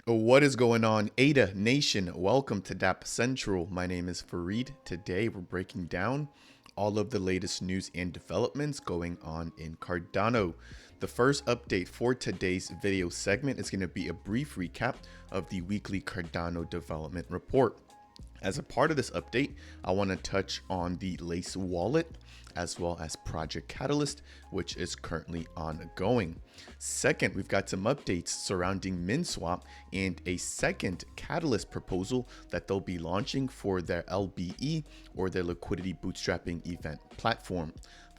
What is going on, ADA Nation? Welcome to Dapp Central. My name is Fareed. Today we're breaking down all of the latest news and developments going on in Cardano. The first update for today's video segment is going to be a brief recap of the weekly Cardano development report. As a part of this update, I want to touch on the Lace wallet as well as Project Catalyst, which is currently ongoing. Second, we've got some updates surrounding MinSwap and a second Catalyst proposal that they'll be launching for their LBE, or their liquidity bootstrapping event platform.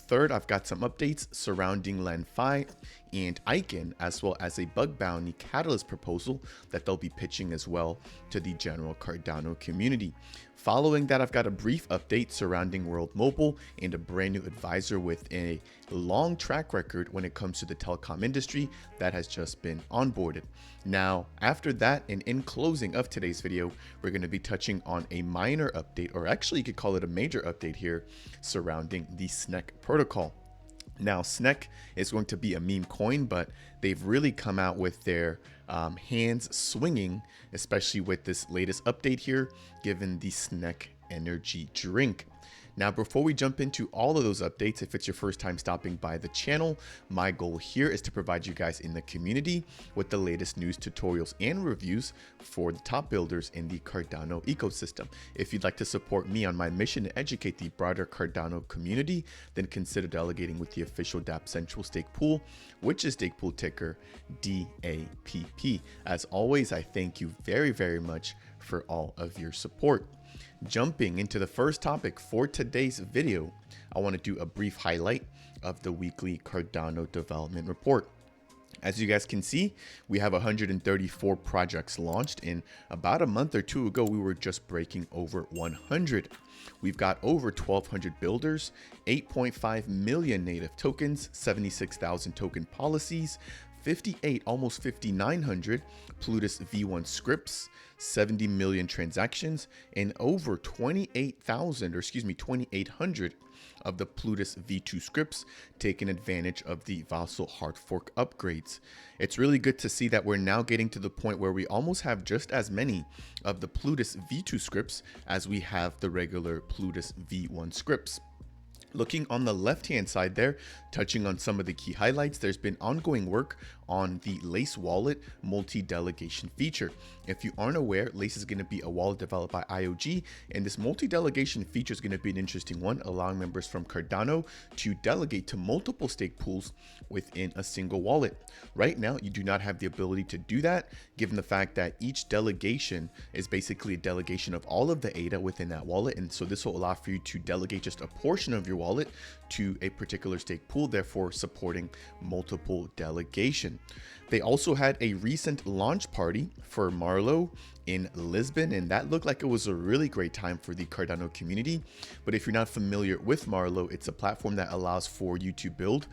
Third, I've got some updates surrounding Lenfi and Aiken, as well as a bug bounty catalyst proposal that they'll be pitching as well to the general Cardano community. Following that, I've got a brief update surrounding World Mobile and a brand new advisor with a long track record when it comes to the telecom industry that has just been onboarded. Now, after that, and in closing of today's video, we're going to be touching on a minor update, or actually you could call it a major update here, surrounding the SNEK protocol. Now, SNEK is going to be a meme coin, but they've really come out with their hands swinging, especially with this latest update here, given the SNEK energy drink. Now, before we jump into all of those updates, if it's your first time stopping by the channel, my goal here is to provide you guys in the community with the latest news, tutorials, and reviews for the top builders in the Cardano ecosystem. If you'd like to support me on my mission to educate the broader Cardano community, then consider delegating with the official Dapp Central stake pool, which is stake pool ticker DAPP. As always, I thank you very, very much for all of your support. Jumping into the first topic for today's video, I want to do a brief highlight of the weekly Cardano development report. As you guys can see, we have 134 projects launched. In about a month or two ago, we were just breaking over 100. We've got over 1,200 builders, 8.5 million native tokens, 76,000 token policies, 58, almost 5,900 Plutus V1 scripts, 70 million transactions, and over 2,800 of the Plutus V2 scripts taking advantage of the Vassal hard fork upgrades. It's really good to see that we're now getting to the point where we almost have just as many of the Plutus V2 scripts as we have the regular Plutus V1 scripts. Looking on the left-hand side there, touching on some of the key highlights, there's been ongoing work on the Lace wallet multi-delegation feature. If you aren't aware, Lace is going to be a wallet developed by IOG, and this multi-delegation feature is going to be an interesting one, allowing members from Cardano to delegate to multiple stake pools within a single wallet. Right now, you do not have the ability to do that, given the fact that each delegation is basically a delegation of all of the ADA within that wallet, and so this will allow for you to delegate just a portion of your wallet to a particular stake pool, therefore supporting multiple delegation. They also had a recent launch party for Marlow in Lisbon, and that looked like it was a really great time for the Cardano community. But if you're not familiar with Marlow, it's a platform that allows for you to build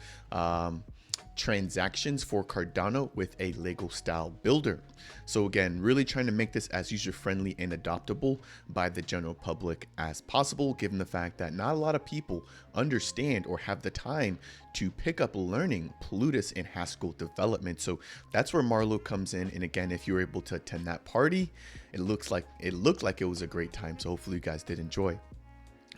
transactions for Cardano with a Lego style builder. So again, really trying to make this as user friendly and adoptable by the general public as possible, given the fact that not a lot of people understand or have the time to pick up learning Plutus and Haskell development. So that's where Marlow comes in. And again, if you were able to attend that party, it looked like it was a great time. So hopefully you guys did enjoy.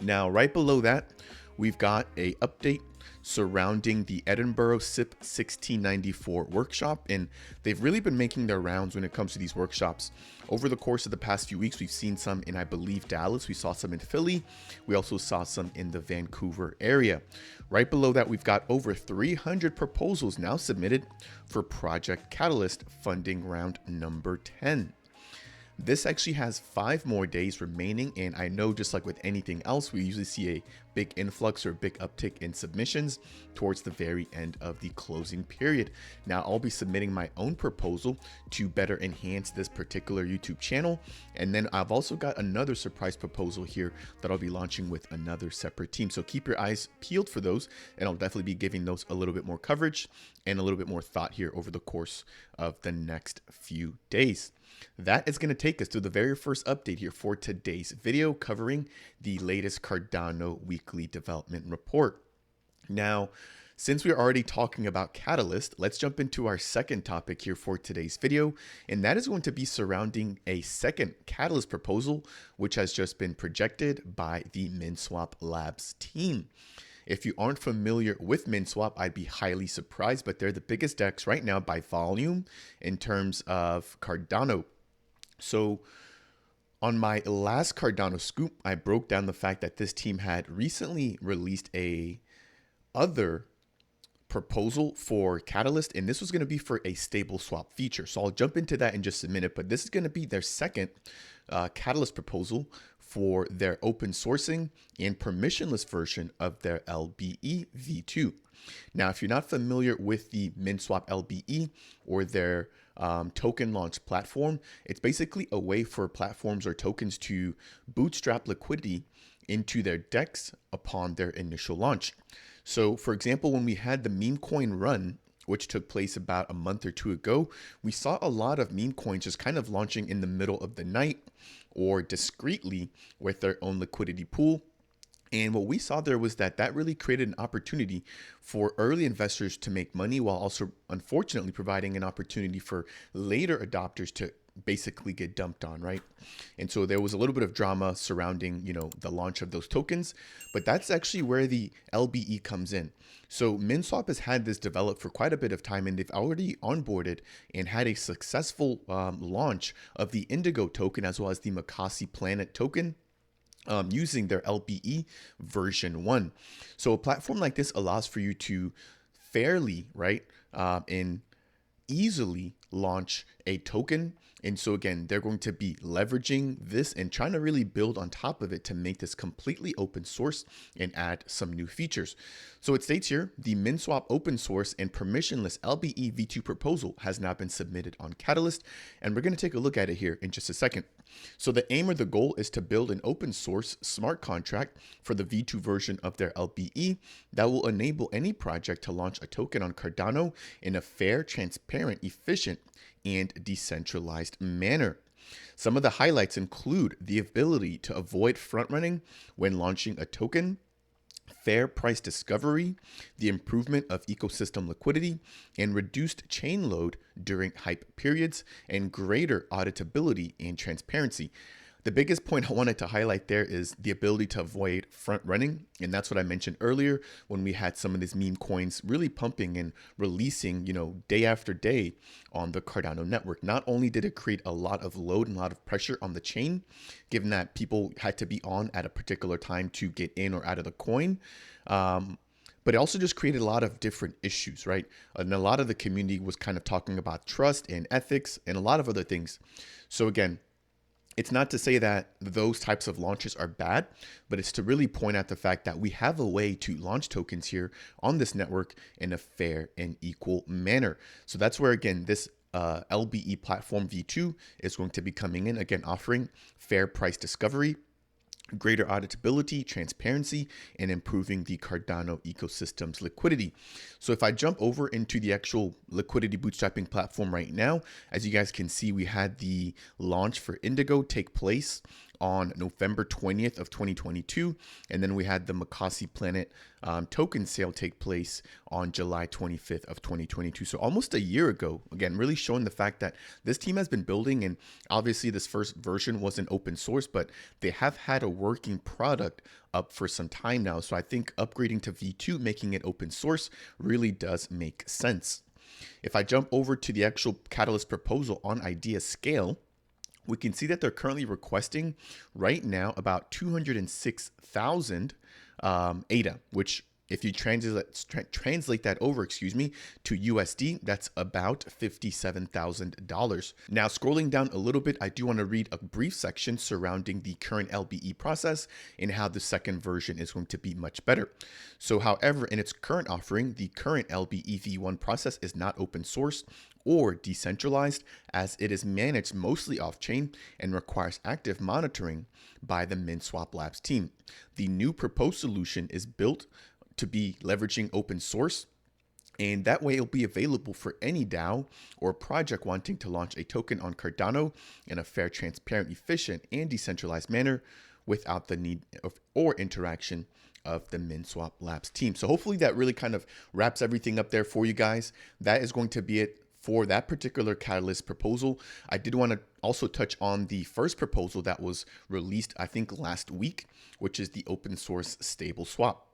Now, right below that, we've got a update surrounding the Edinburgh SIP 1694 workshop, and they've really been making their rounds when it comes to these workshops. Over the course of the past few weeks, we've seen some in, I believe, Dallas. We saw some in Philly. We also saw some in the Vancouver area. Right below that, we've got over 300 proposals now submitted for Project Catalyst funding round number 10. This actually has 5 more days remaining, and I know just like with anything else, we usually see a big influx or a big uptick in submissions towards the very end of the closing period. Now, I'll be submitting my own proposal to better enhance this particular YouTube channel, and then I've also got another surprise proposal here that I'll be launching with another separate team. So keep your eyes peeled for those, and I'll definitely be giving those a little bit more coverage and a little bit more thought here over the course of the next few days. That is going to take us to the very first update here for today's video, covering the latest Cardano weekly development report. Now, Since we're already talking about Catalyst, let's jump into our second topic here for today's video, and that is going to be surrounding a second Catalyst proposal, which has just been projected by the MinSwap Labs team. If you aren't familiar with MinSwap, I'd be highly surprised, but they're the biggest DEX right now by volume in terms of Cardano. So on my last Cardano scoop, I broke down the fact that this team had recently released a other proposal for Catalyst, and this was going to be for a stable swap feature. So I'll jump into that in just a minute, but this is going to be their second Catalyst proposal for their open sourcing and permissionless version of their LBE v2. Now, if you're not familiar with the MinSwap LBE or their token launch platform, it's basically a way for platforms or tokens to bootstrap liquidity into their DEX upon their initial launch. So for example, when we had the meme coin run, which took place about a month or two ago, we saw a lot of meme coins just kind of launching in the middle of the night or discreetly with their own liquidity pool. And what we saw there was that really created an opportunity for early investors to make money, while also unfortunately providing an opportunity for later adopters to basically get dumped on, right? And so there was a little bit of drama surrounding, the launch of those tokens, but that's actually where the LBE comes in. So MinSwap has had this developed for quite a bit of time, and they've already onboarded and had a successful launch of the Indigo token as well as the Makasi Planet token, using their LBE version 1. So a platform like this allows for you to fairly, right, and easily launch a token. And so again, they're going to be leveraging this and trying to really build on top of it to make this completely open source and add some new features. So it states here, the MinSwap open source and permissionless LBE v2 proposal has now been submitted on Catalyst, and we're going to take a look at it here in just a second. So the aim or the goal is to build an open source smart contract for the v2 version of their LBE that will enable any project to launch a token on Cardano in a fair, transparent, efficient, and decentralized manner. Some of the highlights include the ability to avoid front running when launching a token, fair price discovery, the improvement of ecosystem liquidity, and reduced chain load during hype periods, and greater auditability and transparency. The biggest point I wanted to highlight there is the ability to avoid front running. And that's what I mentioned earlier when we had some of these meme coins really pumping and releasing, day after day on the Cardano network. Not only did it create a lot of load and a lot of pressure on the chain, given that people had to be on at a particular time to get in or out of the coin, but it also just created a lot of different issues, right? And a lot of the community was kind of talking about trust and ethics and a lot of other things. So again, it's not to say that those types of launches are bad, but it's to really point out the fact that we have a way to launch tokens here on this network in a fair and equal manner. So that's where, again, this LBE platform v2 is going to be coming in, again, offering fair price discovery, greater auditability, transparency, and improving the Cardano ecosystem's liquidity. So if I jump over into the actual liquidity bootstrapping platform right now, as you guys can see, we had the launch for Indigo take place on November 20th of 2022. And then we had the Makasi Planet token sale take place on July 25th of 2022. So almost a year ago, again, really showing the fact that this team has been building, and obviously this first version wasn't open source, but they have had a working product up for some time now. So I think upgrading to V2, making it open source, really does make sense. If I jump over to the actual Catalyst proposal on Idea Scale, we can see that they're currently requesting right now about 206,000 ADA, which if you translate that over, to USD, that's about $57,000. Now, scrolling down a little bit, I do want to read a brief section surrounding the current LBE process and how the second version is going to be much better. So, however, in its current offering, the current LBE v1 process is not open source or decentralized, as it is managed mostly off-chain and requires active monitoring by the MinSwap Labs team. The new proposed solution is built to be leveraging open source, and that way it'll be available for any DAO or project wanting to launch a token on Cardano in a fair, transparent, efficient, and decentralized manner without the need of or interaction of the MinSwap Labs team. So hopefully that really kind of wraps everything up there for you guys. That is going to be it for that particular Catalyst proposal. I did want to also touch on the first proposal that was released, I think last week, which is the open source stable swap.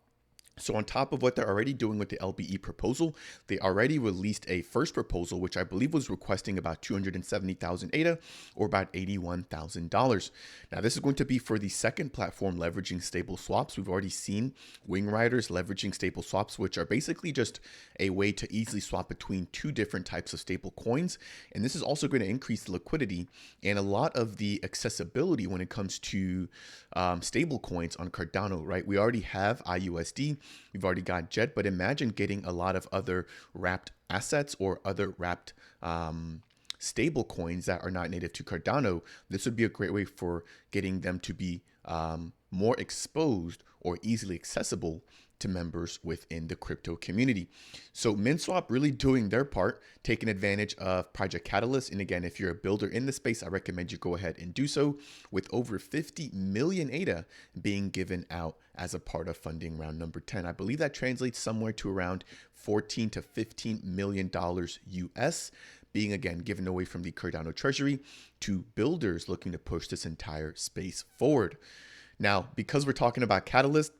So on top of what they're already doing with the LBE proposal, they already released a first proposal, which I believe was requesting about 270,000 ADA or about $81,000. Now this is going to be for the second platform leveraging stable swaps. We've already seen Wing Riders leveraging stable swaps, which are basically just a way to easily swap between two different types of stable coins. And this is also going to increase the liquidity and a lot of the accessibility when it comes to stable coins on Cardano, right? We already have IUSD. We've already got Jet, but imagine getting a lot of other wrapped assets or other wrapped stable coins that are not native to Cardano. This would be a great way for getting them to be more exposed or easily accessible to members within the crypto community. So MinSwap really doing their part, taking advantage of Project Catalyst. And again, if you're a builder in the space, I recommend you go ahead and do so, with over 50 million ADA being given out as a part of funding round number 10. I believe that translates somewhere to around $14 to $15 million US, being again given away from the Cardano treasury to builders looking to push this entire space forward. Now, because we're talking about Catalyst,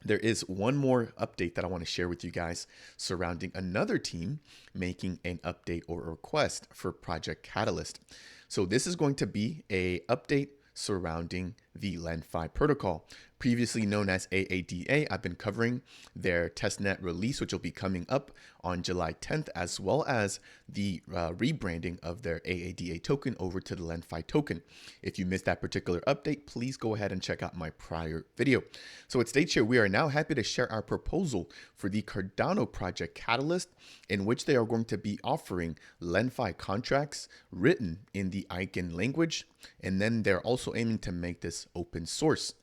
there is one more update that I want to share with you guys surrounding another team making an update or a request for Project Catalyst. So this is going to be an update surrounding the Lenfi protocol, previously known as AADA. I've been covering their testnet release, which will be coming up on July 10th, as well as the rebranding of their AADA token over to the Lenfi token. If you missed that particular update, please go ahead and check out my prior video. So it states here, we are now happy to share our proposal for the Cardano project Catalyst, in which they are going to be offering Lenfi contracts written in the Aiken language, and then they're also aiming to make this open source.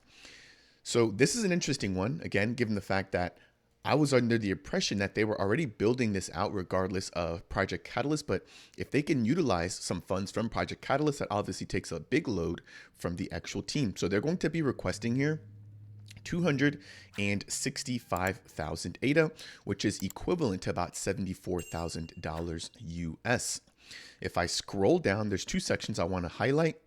So this is an interesting one, again, given the fact that I was under the impression that they were already building this out regardless of Project Catalyst. But if they can utilize some funds from Project Catalyst, that obviously takes a big load from the actual team. So they're going to be requesting here 265,000 ADA, which is equivalent to about $74,000 US. If I scroll down, there's two sections I want to highlight.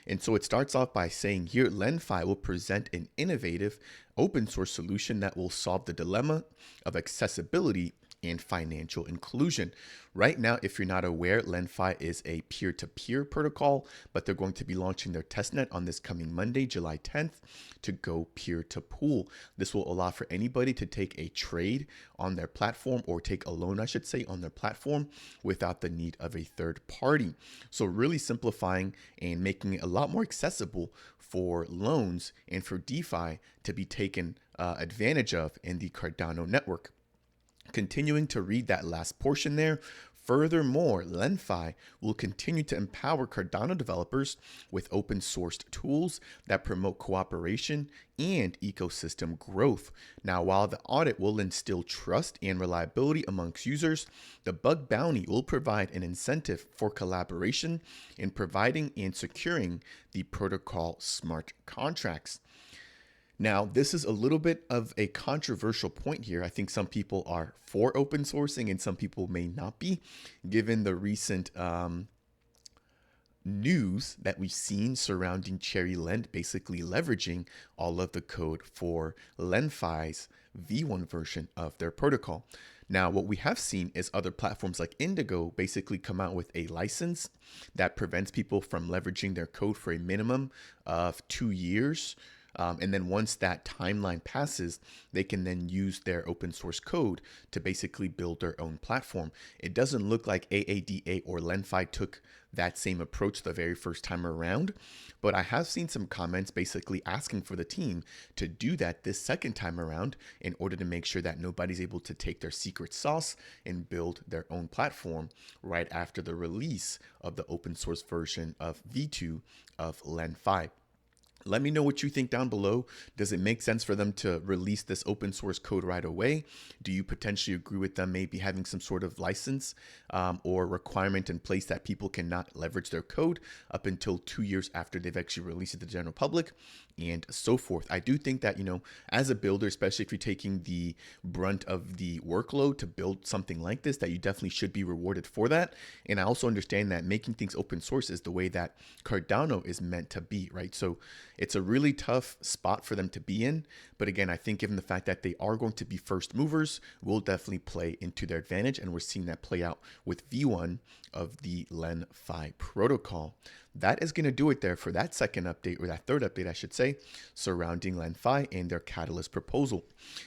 And so it starts off by saying here, Lenfi will present an innovative open source solution that will solve the dilemma of accessibility and financial inclusion. Right now, if you're not aware, Lenfi is a peer-to-peer protocol, but they're going to be launching their testnet on this coming Monday, July 10th, to go peer-to-pool. This will allow for anybody to take a trade on their platform, or take a loan, I should say, on their platform without the need of a third party. So really simplifying and making it a lot more accessible for loans and for DeFi to be taken advantage of in the Cardano network. Continuing to read that last portion there, furthermore, Lenfi will continue to empower Cardano developers with open sourced tools that promote cooperation and ecosystem growth. Now, while the audit will instill trust and reliability amongst users, the bug bounty will provide an incentive for collaboration in providing and securing the protocol smart contracts. Now, this is a little bit of a controversial point here. I think some people are for open sourcing and some people may not be, given the recent news that we've seen surrounding Cherry Lend basically leveraging all of the code for Lenfi's V1 version of their protocol. Now, what we have seen is other platforms like Indigo basically come out with a license that prevents people from leveraging their code for a minimum of 2 years. And then once that timeline passes, they can then use their open source code to basically build their own platform. It doesn't look like AADA or Lenfi took that same approach the very first time around, but I have seen some comments basically asking for the team to do that this second time around in order to make sure that nobody's able to take their secret sauce and build their own platform right after the release of the open source version of V2 of Lenfi. Let me know what you think down below. Does it make sense for them to release this open source code right away? Do you potentially agree with them maybe having some sort of license or requirement in place that people cannot leverage their code up until 2 years after they've actually released it to the general public? and so forth. I do think that, as a builder, especially if you're taking the brunt of the workload to build something like this, that you definitely should be rewarded for that. And I also understand that making things open source is the way that Cardano is meant to be, right? So it's a really tough spot for them to be in. But again, I think given the fact that they are going to be first movers, will definitely play into their advantage. And we're seeing that play out with V1 of the Lenfi protocol. That is going to do it there for that second update, or that third update, I should say, surrounding Lenfi and their Catalyst proposal.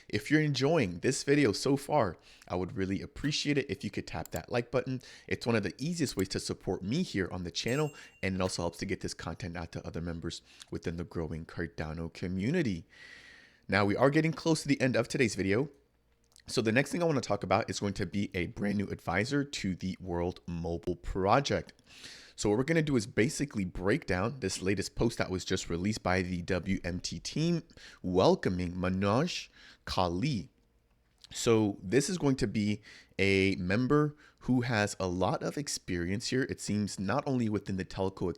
If you're enjoying this video so far, I would really appreciate it if you could tap that like button. It's one of the easiest ways to support me here on the channel, and it also helps to get this content out to other members within the growing Cardano community. Now, we are getting close to the end of today's video. So the next thing I want to talk about is going to be a brand new advisor to the World Mobile project. So what we're going to do is basically break down this latest post that was just released by the WMT team welcoming Manoj Kali. So this is going to be a member who has a lot of experience here. It seems not only within the telco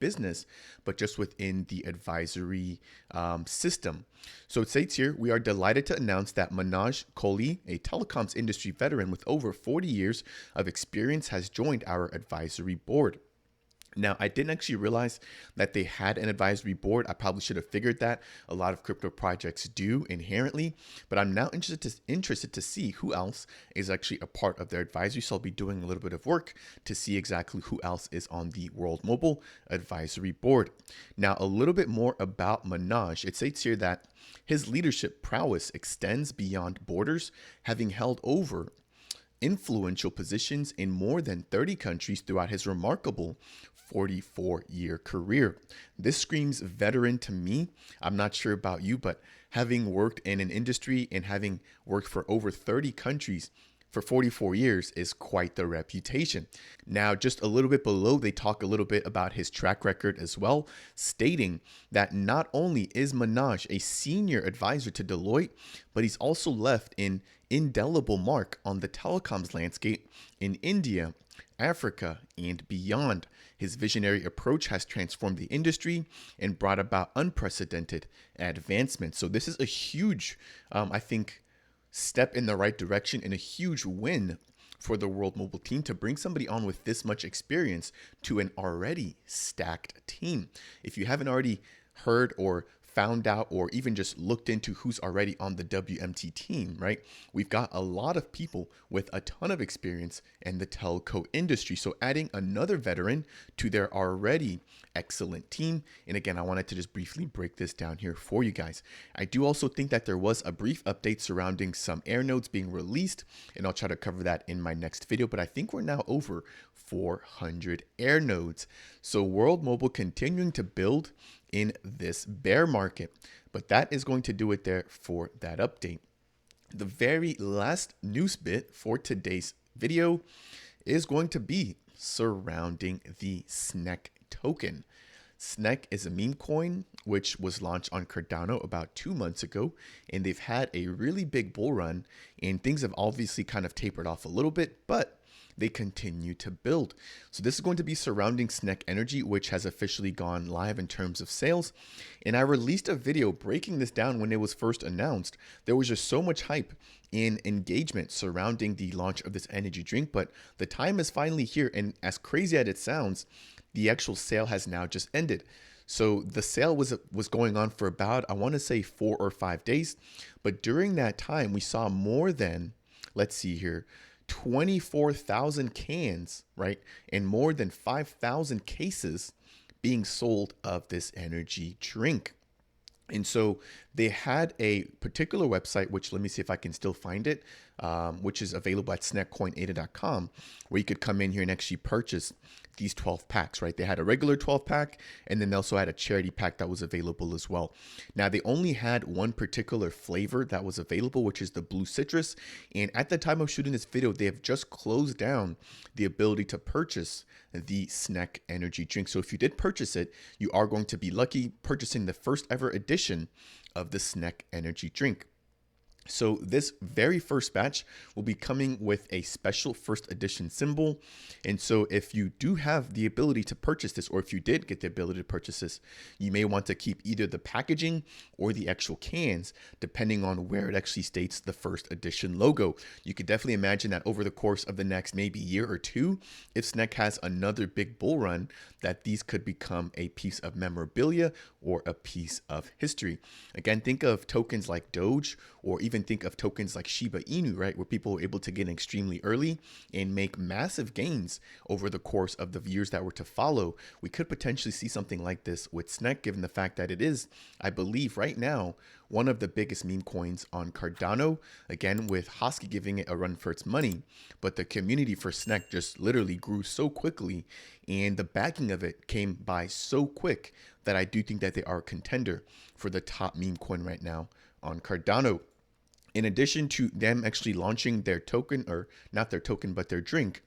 business, but just within the advisory system. So it states here, we are delighted to announce that Manoj Kali, a telecoms industry veteran with over 40 years of experience, has joined our advisory board. Now, I didn't actually realize that they had an advisory board. I probably should have figured that. A lot of crypto projects do inherently, but I'm now interested to see who else is actually a part of their advisory. So I'll be doing a little bit of work to see exactly who else is on the World Mobile advisory board. Now, a little bit more about Manoj. It states here that his leadership prowess extends beyond borders, having held over influential positions in more than 30 countries throughout his remarkable 44-year career. This screams veteran to me. I'm not sure about you, but having worked in an industry and having worked for over 30 countries for 44 years is quite the reputation. Now, just a little bit below, they talk a little bit about his track record as well, stating that not only is Manoj a senior advisor to Deloitte, but he's also left an indelible mark on the telecoms landscape in India, Africa, and beyond. His visionary approach has transformed the industry and brought about unprecedented advancements. So this is a huge, I think, step in the right direction and a huge win for the World Mobile team to bring somebody on with this much experience to an already stacked team. If you haven't already heard or found out or even just looked into who's already on the WMT team, right? We've got a lot of people with a ton of experience in the telco industry. So adding another veteran to their already excellent team. And again, I wanted to just briefly break this down here for you guys. I do also think that there was a brief update surrounding some air nodes being released, and I'll try to cover that in my next video, but I think we're now over 400 air nodes. So World Mobile continuing to build in this bear market, but that is going to do it there for that update. The very last news bit for today's video is going to be surrounding the SNEK token. SNEK is a meme coin which was launched on Cardano about 2 months ago, and they've had a really big bull run, and things have obviously kind of tapered off a little bit, but they continue to build. So this is going to be surrounding SNEK Energy, which has officially gone live in terms of sales. And I released a video breaking this down when it was first announced. There was just so much hype and engagement surrounding the launch of this energy drink, but the time is finally here. And as crazy as it sounds, the actual sale has now just ended. So the sale was going on for about, I want to say 4 or 5 days. But during that time, we saw more than, let's see here, 24,000 cans, right? And more than 5,000 cases being sold of this energy drink. And so they had a particular website, which let me see if I can still find it, which is available at snekcoinada.com, where you could come in here and actually purchase these 12 packs, right? They had a regular 12 pack, and then they also had a charity pack that was available as well. Now, they only had one particular flavor that was available, which is the blue citrus. And at the time of shooting this video, they have just closed down the ability to purchase the SNEK energy drink. So if you did purchase it, you are going to be lucky purchasing the first ever edition of the SNEK energy drink. So this very first batch will be coming with a special first edition symbol. And so if you do have the ability to purchase this, or if you did get the ability to purchase this, you may want to keep either the packaging or the actual cans, depending on where it actually states the first edition logo. You could definitely imagine that over the course of the next maybe year or two, if SNEK has another big bull run, that these could become a piece of memorabilia or a piece of history. Again, think of tokens like Doge, or even think of tokens like Shiba Inu, right? Where people were able to get in extremely early and make massive gains over the course of the years that were to follow. We could potentially see something like this with SNEK, given the fact that it is, I believe right now, one of the biggest meme coins on Cardano, again, with Hosky giving it a run for its money. But the community for SNEK just literally grew so quickly, and the backing of it came by so quick that I do think that they are a contender for the top meme coin right now on Cardano. In addition to them actually launching their token, or not their token, but their drink,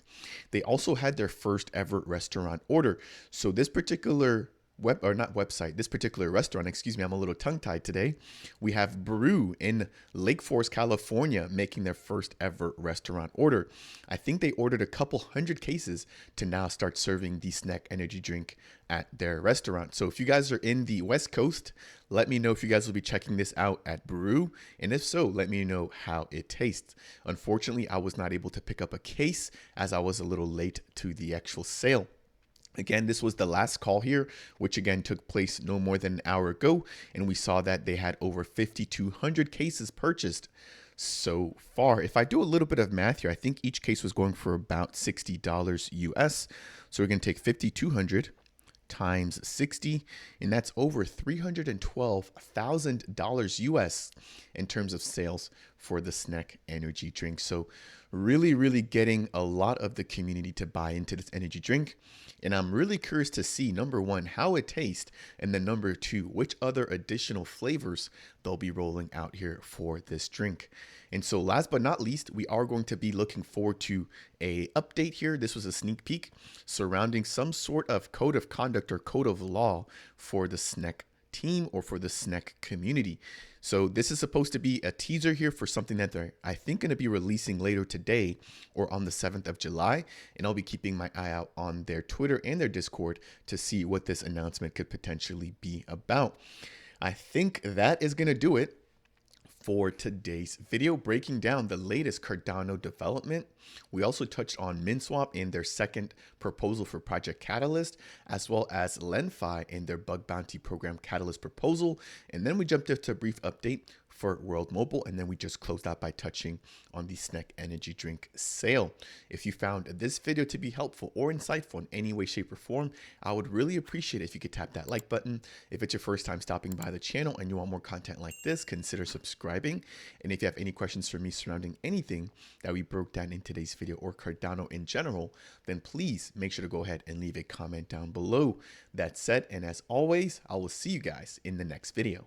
they also had their first ever restaurant order. So this particular this particular restaurant, excuse me, I'm a little tongue tied today. We have Brew in Lake Forest, California, making their first ever restaurant order. I think they ordered a couple hundred cases to now start serving the SNEK energy drink at their restaurant. So if you guys are in the West Coast, let me know if you guys will be checking this out at Brew. And if so, let me know how it tastes. Unfortunately, I was not able to pick up a case as I was a little late to the actual sale. Again, this was the last call here, which again took place no more than an hour ago. And we saw that they had over 5,200 cases purchased so far. If I do a little bit of math here, I think each case was going for about $60 US. So we're going to take 5,200 times 60, and that's over $312,000 US in terms of sales for the SNEK energy drink. So really getting a lot of the community to buy into this energy drink. And I'm really curious to see, number one, how it tastes, and then number two, which other additional flavors they'll be rolling out here for this drink. And so last but not least, we are going to be looking forward to a update here. This was a sneak peek surrounding some sort of code of conduct or code of law for the SNEK team or for the SNEK community. So this is supposed to be a teaser here for something that they're, I think, going to be releasing later today or on the 7th of July. And I'll be keeping my eye out on their Twitter and their Discord to see what this announcement could potentially be about. I think that is going to do it for today's video, breaking down the latest Cardano development. We also touched on MinSwap and their second proposal for Project Catalyst, as well as Lenfi and their bug bounty program Catalyst proposal. And then we jumped into a brief update for World Mobile, and then we just closed out by touching on the SNEK energy drink sale. If you found this video to be helpful or insightful in any way, shape, or form, I would really appreciate it if you could tap that like button. If it's your first time stopping by the channel and you want more content like this, consider subscribing. And if you have any questions for me surrounding anything that we broke down in today's video or Cardano in general, then please make sure to go ahead and leave a comment down below. That said, and as always, I will see you guys in the next video.